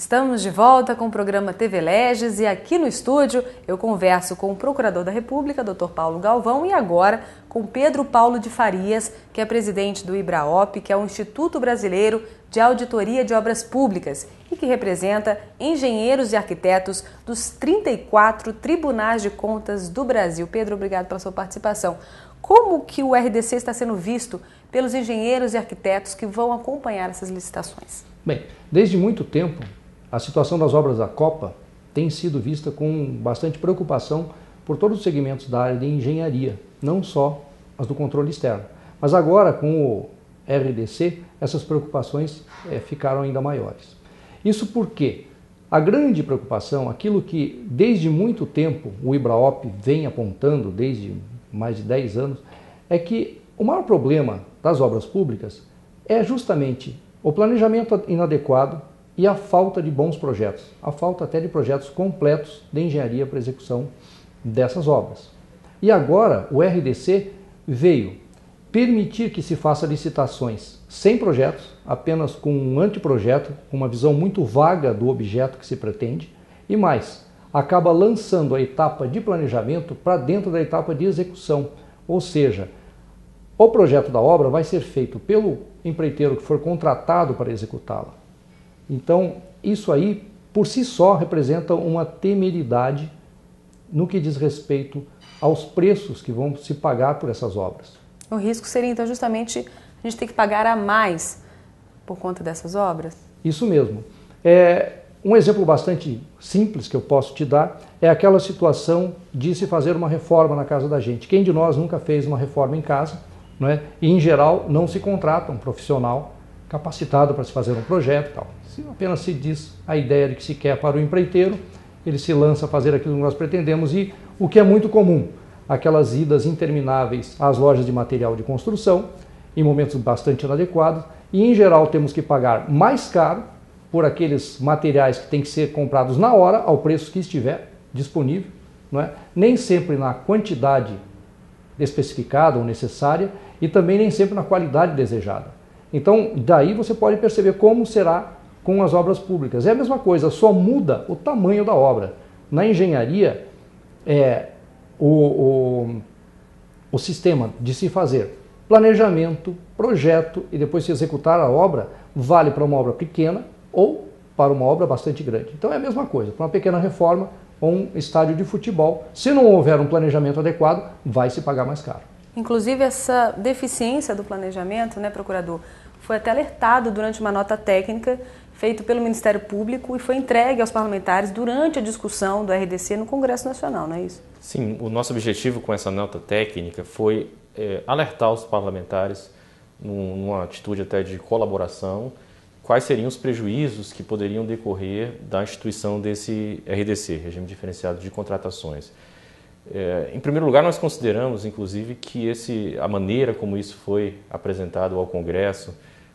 Estamos de volta com o programa TV Leges e aqui no estúdio eu converso com o Procurador da República, Dr. Paulo Galvão, e agora com Pedro Paulo de Farias, que é presidente do IBRAOP, que é o Instituto Brasileiro de Auditoria de Obras Públicas e que representa engenheiros e arquitetos dos 34 tribunais de contas do Brasil. Pedro, obrigado pela sua participação. Como que o RDC está sendo visto pelos engenheiros e arquitetos que vão acompanhar essas licitações? Bem, desde muito tempo, a situação das obras da Copa tem sido vista com bastante preocupação por todos os segmentos da área de engenharia, não só as do controle externo. Mas agora, com o RDC, essas preocupações ficaram ainda maiores. Isso porque a grande preocupação, aquilo que desde muito tempo o IBRAOP vem apontando, desde mais de 10 anos, é que o maior problema das obras públicas é justamente o planejamento inadequado e a falta de bons projetos, a falta até de projetos completos de engenharia para execução dessas obras. E agora o RDC veio permitir que se faça licitações sem projetos, apenas com um anteprojeto, com uma visão muito vaga do objeto que se pretende, e mais, acaba lançando a etapa de planejamento para dentro da etapa de execução, ou seja, o projeto da obra vai ser feito pelo empreiteiro que for contratado para executá-la. Então, isso aí, por si só, representa uma temeridade no que diz respeito aos preços que vão se pagar por essas obras. O risco seria, então, justamente a gente ter que pagar a mais por conta dessas obras? Isso mesmo. Um exemplo bastante simples que eu posso te dar é aquela situação de se fazer uma reforma na casa da gente. Quem de nós nunca fez uma reforma em casa, não é? E, em geral, não se contrata um profissional capacitado para se fazer um projeto e tal. Apenas se diz a ideia de que se quer para o empreiteiro, ele se lança a fazer aquilo que nós pretendemos e o que é muito comum, aquelas idas intermináveis às lojas de material de construção, em momentos bastante inadequados, e em geral temos que pagar mais caro por aqueles materiais que têm que ser comprados na hora, ao preço que estiver disponível, não é? Nem sempre na quantidade especificada ou necessária e também nem sempre na qualidade desejada. Então, daí você pode perceber como será com as obras públicas. É a mesma coisa, só muda o tamanho da obra. Na engenharia, o sistema de se fazer planejamento, projeto e depois se executar a obra, vale para uma obra pequena ou para uma obra bastante grande. Então é a mesma coisa, para uma pequena reforma ou um estádio de futebol, se não houver um planejamento adequado, vai se pagar mais caro. Inclusive essa deficiência do planejamento, né, procurador, foi até alertado durante uma nota técnica feita pelo Ministério Público e foi entregue aos parlamentares durante a discussão do RDC no Congresso Nacional, não é isso? Sim, o nosso objetivo com essa nota técnica foi alertar os parlamentares, numa atitude até de colaboração, quais seriam os prejuízos que poderiam decorrer da instituição desse RDC, Regime Diferenciado de Contratações. Em primeiro lugar, nós consideramos, inclusive, que a maneira como isso foi apresentado ao Congresso,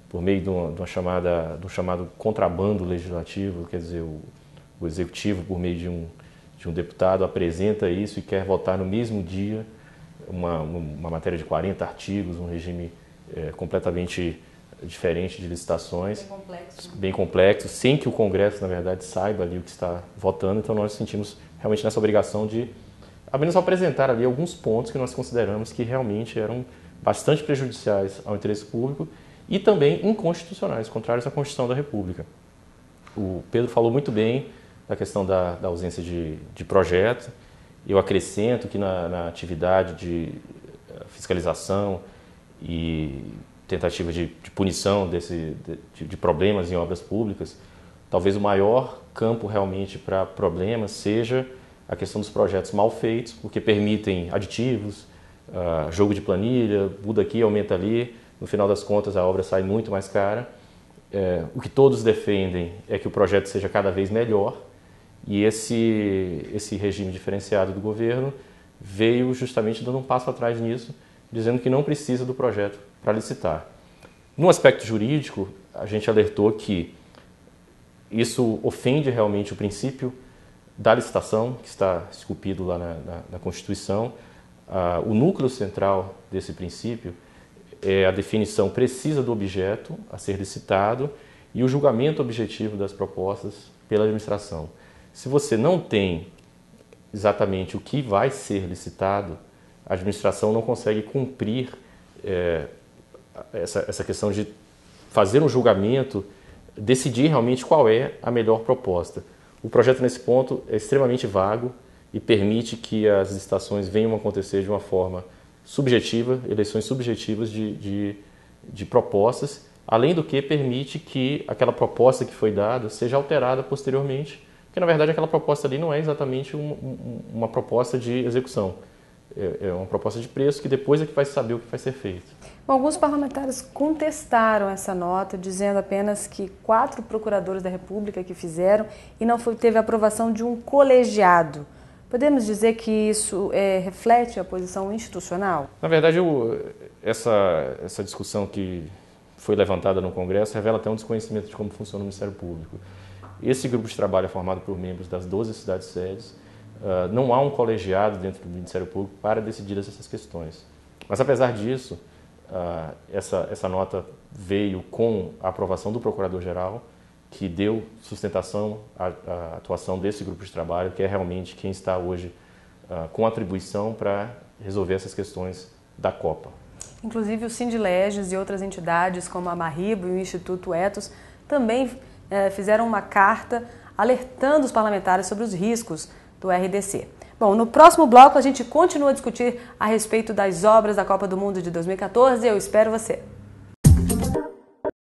por meio de um chamado contrabando legislativo, quer dizer, o Executivo, por meio de um deputado, apresenta isso e quer votar no mesmo dia uma matéria de 40 artigos, um regime completamente diferente de licitações. Bem complexo, sem que o Congresso, na verdade, saiba ali o que está votando. Então, nós sentimos realmente nessa obrigação de apenas apresentar ali alguns pontos que nós consideramos que realmente eram bastante prejudiciais ao interesse público e também inconstitucionais, contrários à Constituição da República. O Pedro falou muito bem da questão da ausência de projeto. Eu acrescento que na atividade de fiscalização e tentativa de punição de problemas em obras públicas, talvez o maior campo realmente para problemas seja a questão dos projetos mal feitos, porque permitem aditivos, jogo de planilha, muda aqui, aumenta ali, no final das contas a obra sai muito mais cara. O que todos defendem é que o projeto seja cada vez melhor e esse regime diferenciado do governo veio justamente dando um passo atrás nisso, dizendo que não precisa do projeto para licitar. No aspecto jurídico, a gente alertou que isso ofende realmente o princípio da licitação, que está esculpido lá na Constituição. O núcleo central desse princípio é a definição precisa do objeto a ser licitado e o julgamento objetivo das propostas pela administração. Se você não tem exatamente o que vai ser licitado, a administração não consegue cumprir essa questão de fazer um julgamento, decidir realmente qual é a melhor proposta. O projeto, nesse ponto, é extremamente vago e permite que as licitações venham a acontecer de uma forma subjetiva, eleições subjetivas de propostas, além do que permite que aquela proposta que foi dada seja alterada posteriormente, porque, na verdade, aquela proposta ali não é exatamente uma proposta de execução. É uma proposta de preço que depois é que vai saber o que vai ser feito. Bom, alguns parlamentares contestaram essa nota, dizendo apenas que 4 procuradores da República que fizeram e não teve a aprovação de um colegiado. Podemos dizer que isso reflete a posição institucional? Na verdade, essa discussão que foi levantada no Congresso revela até um desconhecimento de como funciona o Ministério Público. Esse grupo de trabalho é formado por membros das 12 cidades-sedes. Não há um colegiado dentro do Ministério Público para decidir essas questões. Mas, apesar disso, essa nota veio com a aprovação do Procurador-Geral, que deu sustentação à atuação desse grupo de trabalho, que é realmente quem está hoje com atribuição para resolver essas questões da Copa. Inclusive, o Sindileges e outras entidades, como a Marribo e o Instituto Ethos, também fizeram uma carta alertando os parlamentares sobre os riscos do RDC. Bom, no próximo bloco a gente continua a discutir a respeito das obras da Copa do Mundo de 2014 e eu espero você.